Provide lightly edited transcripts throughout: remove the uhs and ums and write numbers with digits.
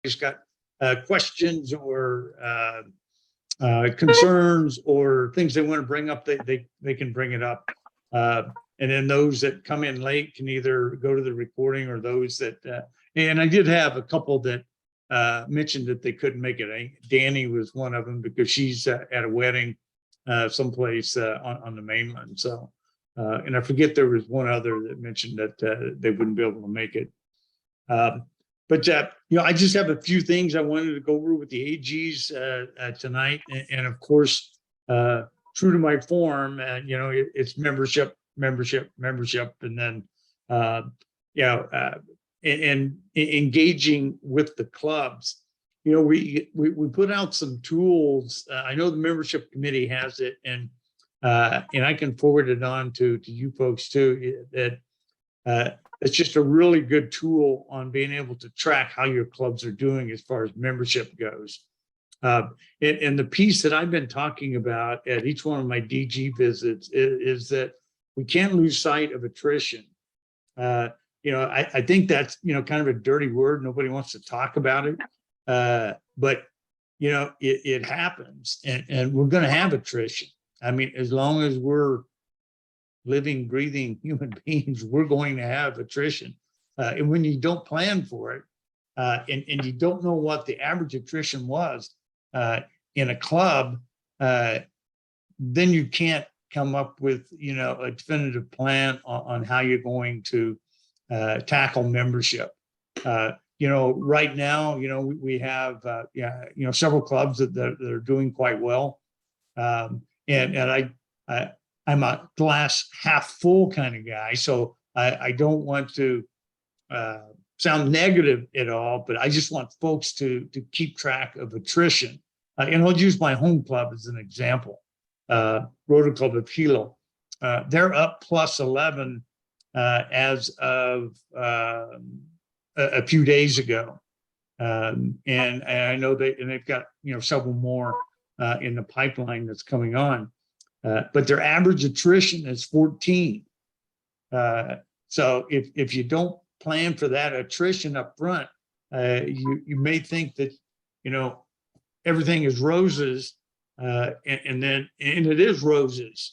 anybody's got questions or concerns or things they want to bring up, they can bring it up. And then those that come in late can either go to the recording, or those that, and I did have a couple that mentioned that they couldn't make it. Danny was one of them because she's at a wedding someplace on the mainland. So, and I forget, there was one other that mentioned that they wouldn't be able to make it. But I just have a few things I wanted to go over with the AGs tonight, and of course, true to my form, it's membership, and then and engaging with the clubs. We put out some tools. I know the membership committee has it, and I can forward it on to you folks too. That it's just a really good tool on being able to track how your clubs are doing as far as membership goes. And the piece that I've been talking about at each one of my DG visits is that we can't lose sight of attrition. I think that's, kind of a dirty word. Nobody wants to talk about it. But, it happens, and we're going to have attrition. I mean, as long as we're living, breathing human beings, we're going to have attrition. And when you don't plan for it, and you don't know what the average attrition was in a club, then you can't come up with, a definitive plan on how you're going to tackle membership. Right now, we have, several clubs that are doing quite well. And I'm a glass half full kind of guy, so I don't want to sound negative at all, but I just want folks to keep track of attrition. And I'll use my home club as an example, Rotary Club of Hilo. They're up plus 11 as of a few days ago. And I know they've got, several more in the pipeline that's coming on. But their average attrition is 14. So if you don't plan for that attrition up front, you may think that, everything is roses, and it is roses,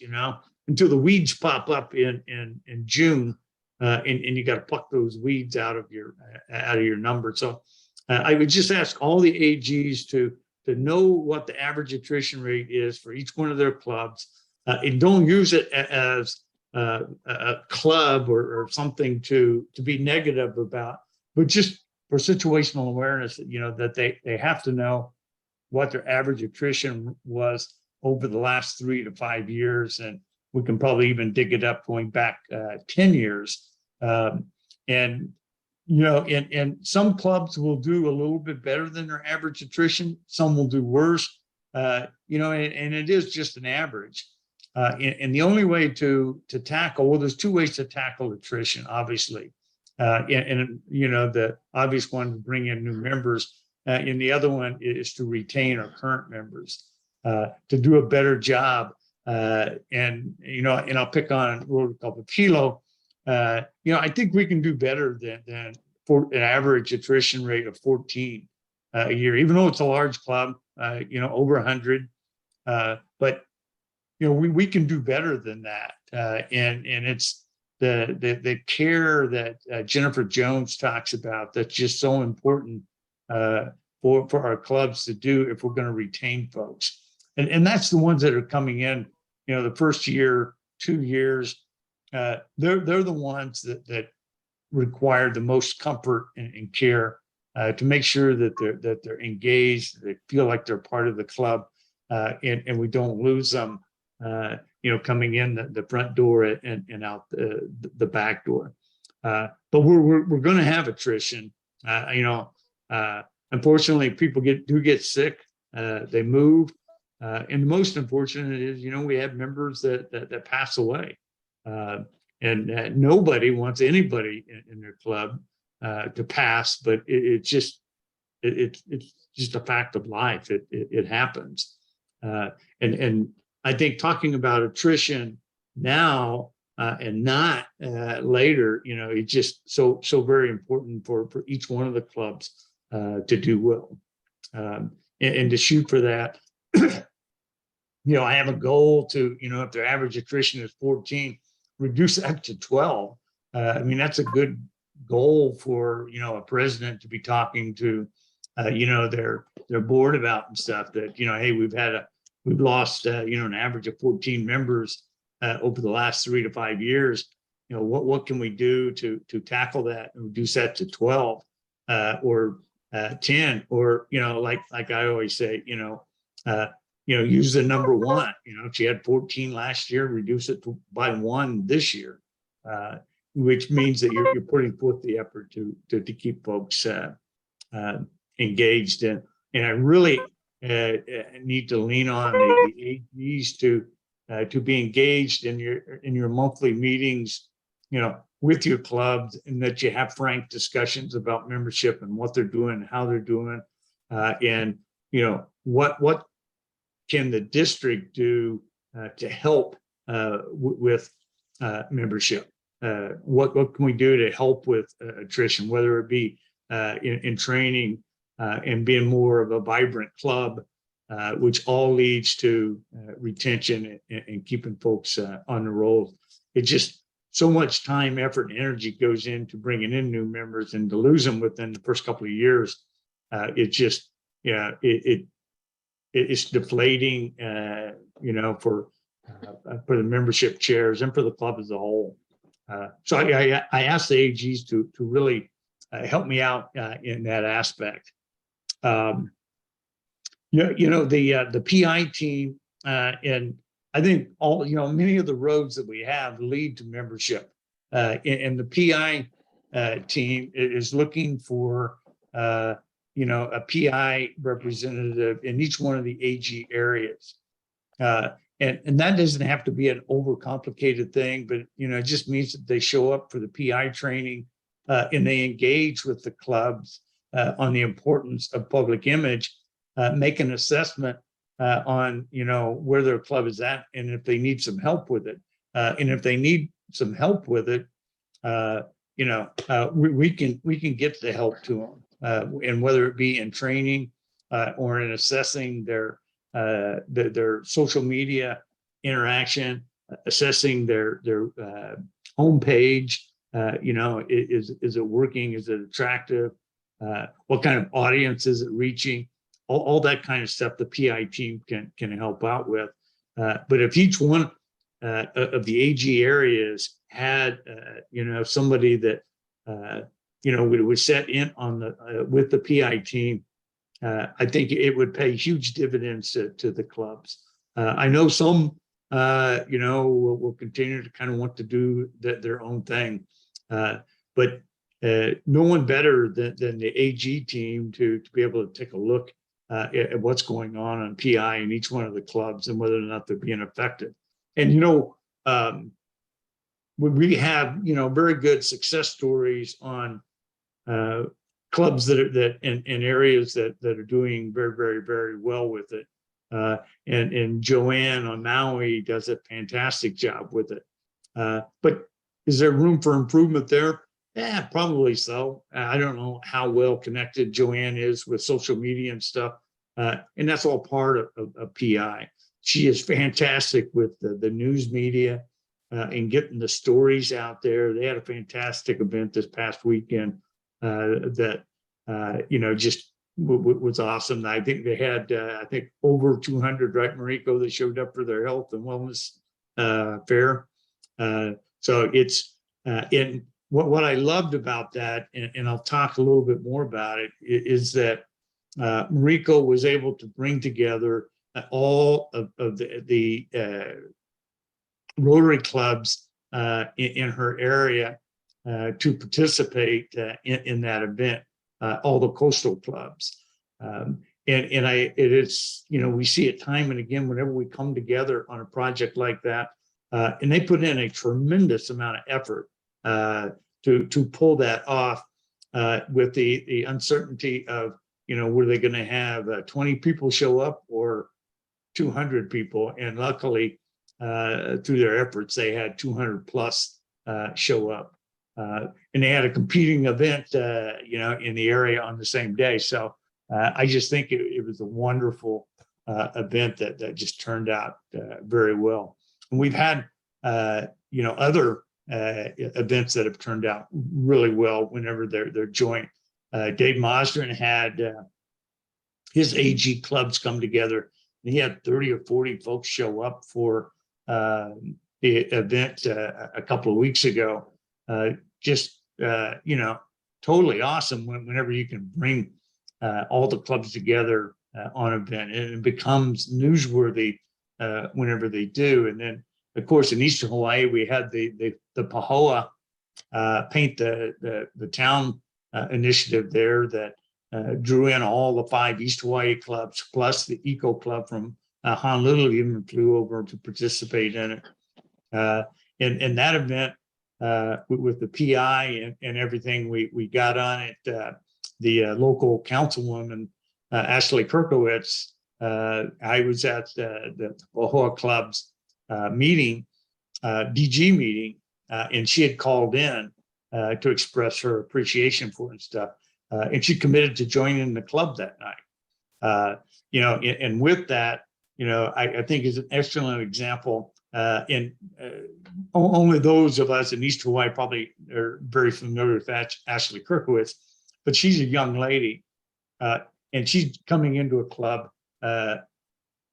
until the weeds pop up in June, and you got to pluck those weeds out of your number. So I would just ask all the AGs to know what the average attrition rate is for each one of their clubs, and don't use it as a club or something to be negative about, but just for situational awareness, that they have to know what their average attrition was over the last 3 to 5 years. And we can probably even dig it up going back 10 years. And some clubs will do a little bit better than their average attrition. Some will do worse, and it is just an average. And the only way to tackle, well, there's two ways to tackle attrition, obviously. And the obvious one is bring in new members. And the other one is to retain our current members, to do a better job. And I'll pick on Rotary Club of Hilo. I think we can do better than for an average attrition rate of 14 a year, even though it's a large club, over 100. But we can do better than that. And it's the care that Jennifer Jones talks about that's just so important for our clubs to do if we're going to retain folks. And that's the ones that are coming in, the first year, 2 years. They're the ones that require the most comfort and care to make sure that they're engaged, they feel like they're part of the club, and we don't lose them, coming in the front door and out the back door. But we're going to have attrition. Unfortunately, people do get sick. They move, and the most unfortunate is, we have members that pass away. And nobody wants anybody in their club to pass, but it's just a fact of life. It happens, and I think talking about attrition now and not later, it's just so very important for each one of the clubs to do well, and to shoot for that. I have a goal to, if their average attrition is 14, reduce that to 12. I mean, that's a good goal for, a president to be talking to, their board about and stuff that, hey, we've lost, an average of 14 members over the last 3 to 5 years. What can we do to tackle that and reduce that to 12 or 10, or, like I always say, use the number 1. If you had 14 last year, reduce it by 1 this year, which means that you're putting forth the effort to keep folks engaged. And I really need to lean on the AGs to be engaged in your monthly meetings, with your clubs, and that you have frank discussions about membership and what they're doing, how they're doing, and what can the district do to help with membership? What can we do to help with attrition, whether it be in training and being more of a vibrant club, which all leads to retention and keeping folks on the rolls. It's just so much time, effort, and energy goes into bringing in new members, and to lose them within the first couple of years, it's deflating, for the membership chairs and for the club as a whole. So I asked the AGs to really help me out in that aspect. The PI team, and I think many of the roads that we have lead to membership, and the PI team is looking for a PI representative in each one of the AG areas. And that doesn't have to be an overcomplicated thing, but, it just means that they show up for the PI training and they engage with the clubs on the importance of public image, make an assessment on, where their club is at, and if they need some help with it. And if they need some help with it, we can get the help to them. And whether it be in training or in assessing their social media interaction, assessing their homepage, is it working? Is it attractive? What kind of audience is it reaching? All that kind of stuff the PI team can help out with. But if each one of the AG areas had, somebody that, would set in on with the PI team, I think it would pay huge dividends to the clubs. I know some, will continue to kind of want to do their own thing, but no one better than the AG team to be able to take a look at what's going on PI in each one of the clubs and whether or not they're being effective. And we have very good success stories on clubs that in areas that are doing very, very, very well with it. And Joanne on Maui does a fantastic job with it. But is there room for improvement there? Yeah, probably so. I don't know how well connected Joanne is with social media and stuff. And that's all part of PI. She is fantastic with the news media and getting the stories out there. They had a fantastic event this past weekend that, just was awesome. I think they had, over 200, right, Mariko, that showed up for their health and wellness fair. So it's in what I loved about that, and I'll talk a little bit more about it, is that Mariko was able to bring together all of the Rotary clubs in her area to participate in that event, all the coastal clubs. It is, we see it time and again whenever we come together on a project like that, and they put in a tremendous amount of effort to pull that off with the uncertainty of, were they going to have 20 people show up or 200 people? And luckily, through their efforts, they had 200 plus show up. and they had a competing event, in the area on the same day. So I just think it was a wonderful event that just turned out very well. And we've had, other events that have turned out really well whenever they're joint. Dave Mosdern had his AG clubs come together, and he had 30 or 40 folks show up for the event a couple of weeks ago. Totally awesome whenever you can bring all the clubs together on an event, and it becomes newsworthy whenever they do. And then, of course, in Eastern Hawaii, we had the Pahoa Paint the Town initiative there that drew in all the 5 East Hawaii clubs, plus the Eco Club from Honolulu even flew over to participate in it. And that event, with the PI and everything, we got on it. The local councilwoman, Ashley Kirkowitz, I was at the Pahoa Club's meeting, DG meeting, and she had called in to express her appreciation for it and stuff. And she committed to joining the club that night. And with that, I think is an excellent example. Only those of us in East Hawaii probably are very familiar with Ashley Kirkowitz, but she's a young lady, and she's coming into a club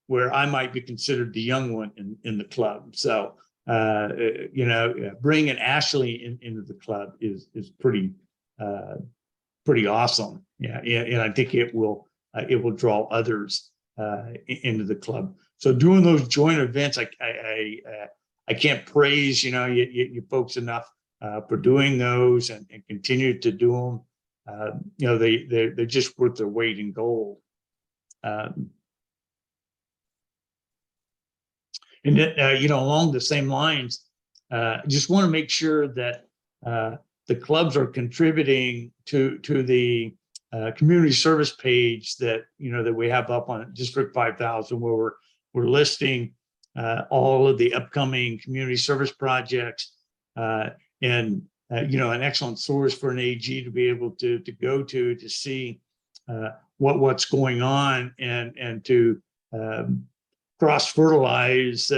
where I might be considered the young one in the club. So, bringing Ashley into the club is pretty awesome. Yeah, and I think it will draw others into the club. So doing those joint events, I can't praise you folks enough for doing those and continue to do them. They're just worth their weight in gold. And then, along the same lines, just want to make sure that the clubs are contributing to the community service page that that we have up on District 5000, where we're listing all of the upcoming community service projects, and an excellent source for an AG to be able to go to see what's going on and to cross-fertilize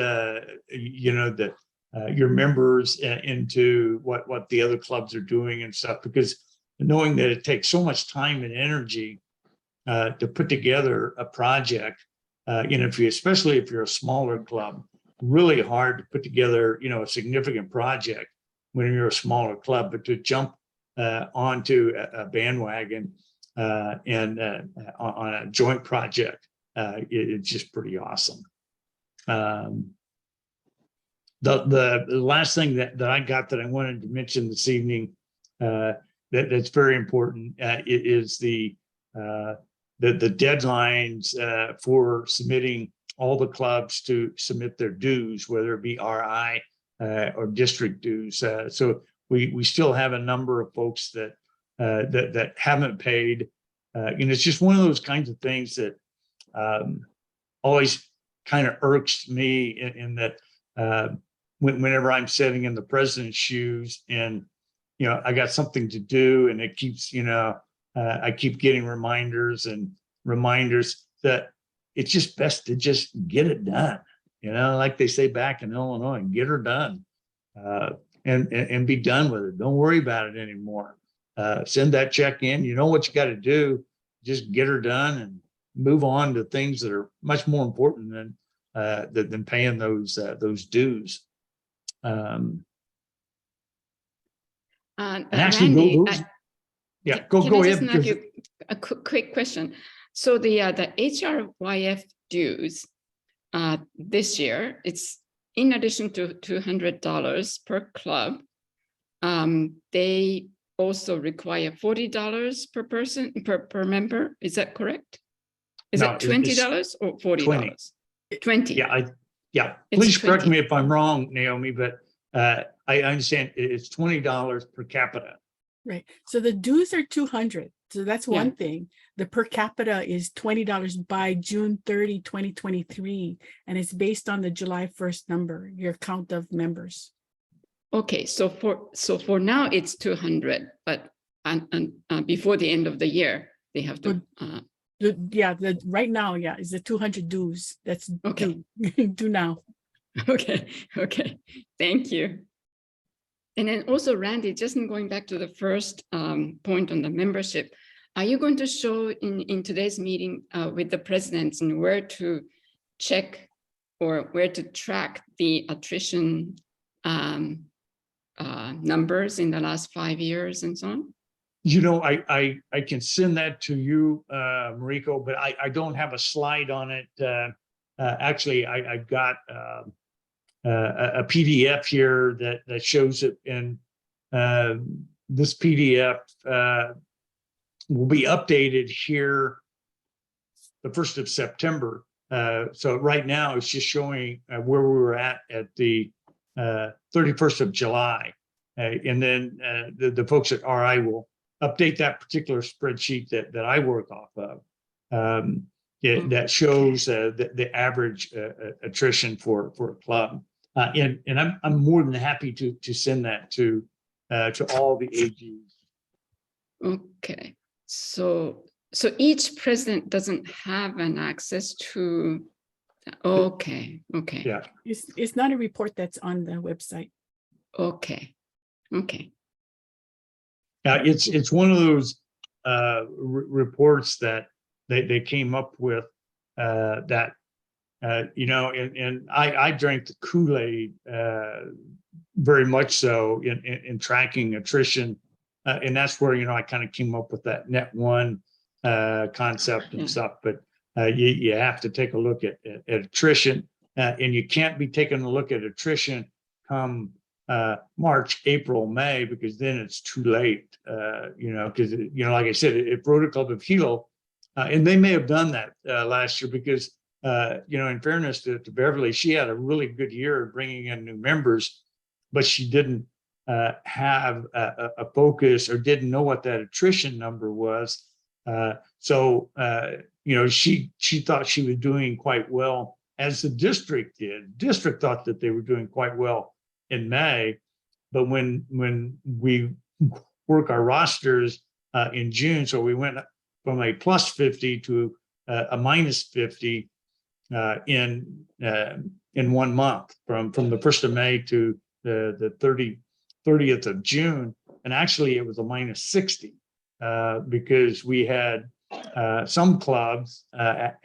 your members into what the other clubs are doing and stuff, because knowing that it takes so much time and energy to put together a project, especially if you're a smaller club, really hard to put together a significant project when you're a smaller club. But to jump onto a bandwagon and on a joint project, it's just pretty awesome. The last thing that I got that I wanted to mention this evening that's very important is the deadlines for submitting all the clubs to submit their dues, whether it be RI or district dues. So we still have a number of folks that haven't paid. It's just one of those kinds of things that always kind of irks me in that whenever I'm sitting in the president's shoes and I got something to do, and it keeps I keep getting reminders that it's just best to just get it done, like they say back in Illinois, get her done, and be done with it. Don't worry about it anymore. Send that check in. You know what you got to do. Just get her done and move on to things that are much more important than paying those dues. And actually, Randy, go ahead. Can I just ask you a quick question? So the HRYF dues this year, it's in addition to $200 per club. They also require $40 per person per member. Is that correct? Is it $20 or $40? 20. Yeah. Please correct me if I'm wrong, Naomi, but I understand it's $20 per capita. Right. So the dues are $200. So that's one thing. The per capita is $20 by June 30, 2023. And it's based on the July 1st number, your count of members. Okay, so for now it's 200, but before the end of the year they have to. Right now, is the 200 dues. That's Okay. due now. Okay, okay, thank you. And then also, Randy, just in going back to the first point on the membership, are you going to show in today's meeting with the presidents and where to check or where to track the attrition numbers in the last 5 years and so on? You know, I can send that to you, Mariko, but I don't have a slide on it. Actually, I've got a PDF here that shows it, and this PDF will be updated here the 1st of September. So right now it's just showing where we were at the 31st of July. And then the folks at RI will update that particular spreadsheet that I work off of. That shows the average attrition for a club. And I'm more than happy to send that to all the AGs. Okay, so each president doesn't have an access to. Okay. Yeah. It's not a report that's on the website. Okay. It's one of those reports that they came up with that you know, and I drank the Kool-Aid very much so in tracking attrition, and that's where, you know, I kind of came up with that net one concept and stuff. But you have to take a look at attrition, and you can't be taking a look at attrition come March, April, May, because then it's too late. You know, because, you know, like I said, at Rotary Club of Hilo, and they may have done that last year because, you know, in fairness to Beverly, she had a really good year bringing in new members, but she didn't have a focus or didn't know what that attrition number was. So, you know, she thought she was doing quite well, as the district did. District thought that they were doing quite well in May, but when we work our rosters in June, so we went from a plus 50 to a minus 50 in 1 month, from the 1st of May to the 30th of June. And actually it was a minus 60 because we had some clubs that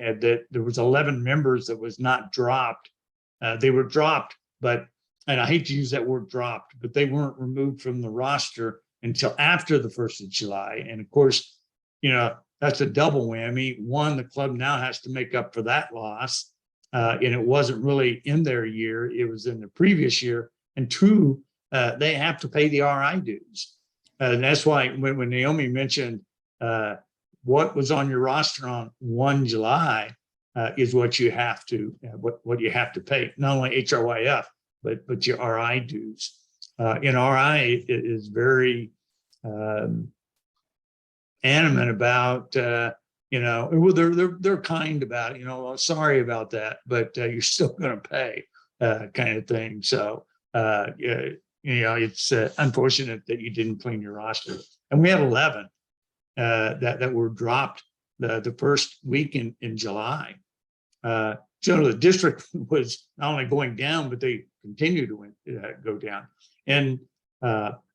there was 11 members that was not dropped. They were dropped, but, and I hate to use that word dropped, but they weren't removed from the roster until after the 1st of July. And of course, you know, that's a double whammy. One, the club now has to make up for that loss. And it wasn't really in their year, it was in the previous year. And two, they have to pay the RI dues. And that's why when Naomi mentioned what was on your roster on 1 July is what you have to what you have to pay, not only HRYF, but your RI dues. And RI is very adamant about you know, well, they're kind about it, you know, sorry about that, but you're still going to pay, kind of thing. So you know, it's unfortunate that you didn't clean your roster. And we had 11 that were dropped the first week in July. So the district was not only going down, but they continue to go down. And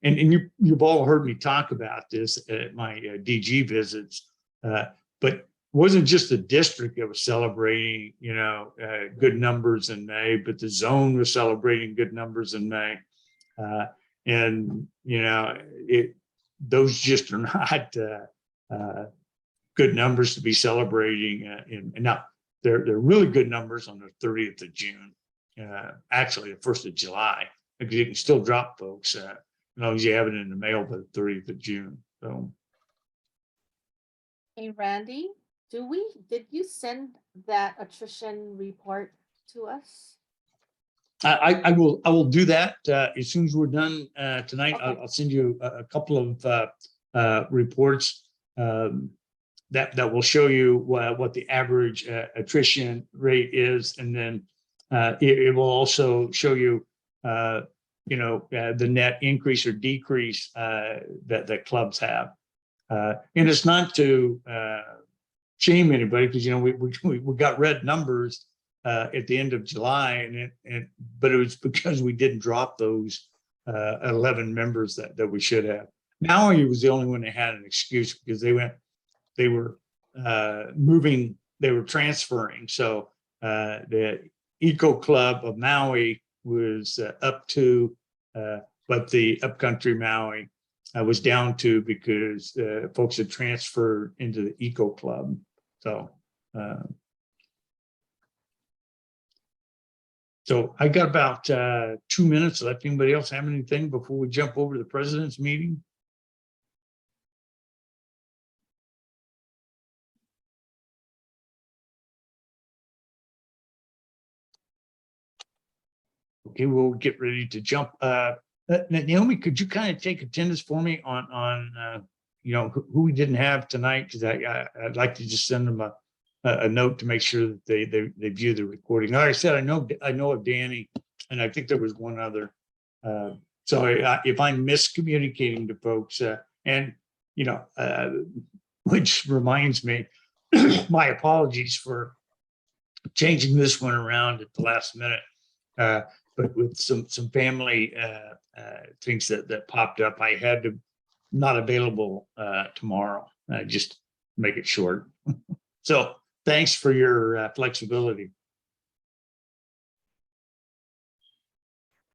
you've all heard me talk about this at my DG visits, but it wasn't just the district that was celebrating, you know, good numbers in May, but the zone was celebrating good numbers in May. And, you know, those just are not good numbers to be celebrating. And now they're really good numbers on the 30th of June, actually the 1st of July, because you can still drop folks as long as you have it in the mail by the 30th of June. So. Hey, Randy, did you send that attrition report to us? I will do that as soon as we're done tonight. Okay. I'll send you a couple of reports that will show you what the average attrition rate is, and then it will also show you the net increase or decrease that clubs have. And it's not to shame anybody, because we got red numbers at the end of July, but it was because we didn't drop those 11 members that we should have. Maui was the only one that had an excuse, because they were moving, they were transferring. So the Eco Club of Maui was up to, but the Upcountry Maui was down to, because folks had transferred into the Eco Club. So so I got about 2 minutes left. Anybody else have anything before we jump over to the president's meeting? Okay, we'll get ready to jump. Naomi, could you kind of take attendance for me on who we didn't have tonight? Because I'd like to just send them a note to make sure that they view the recording. Like I said, I know of Danny, and I think there was one other. So if I'm miscommunicating to folks, which reminds me, my apologies for changing this one around at the last minute. But with some family things that popped up, I had to not available tomorrow. Just make it short. So thanks for your flexibility.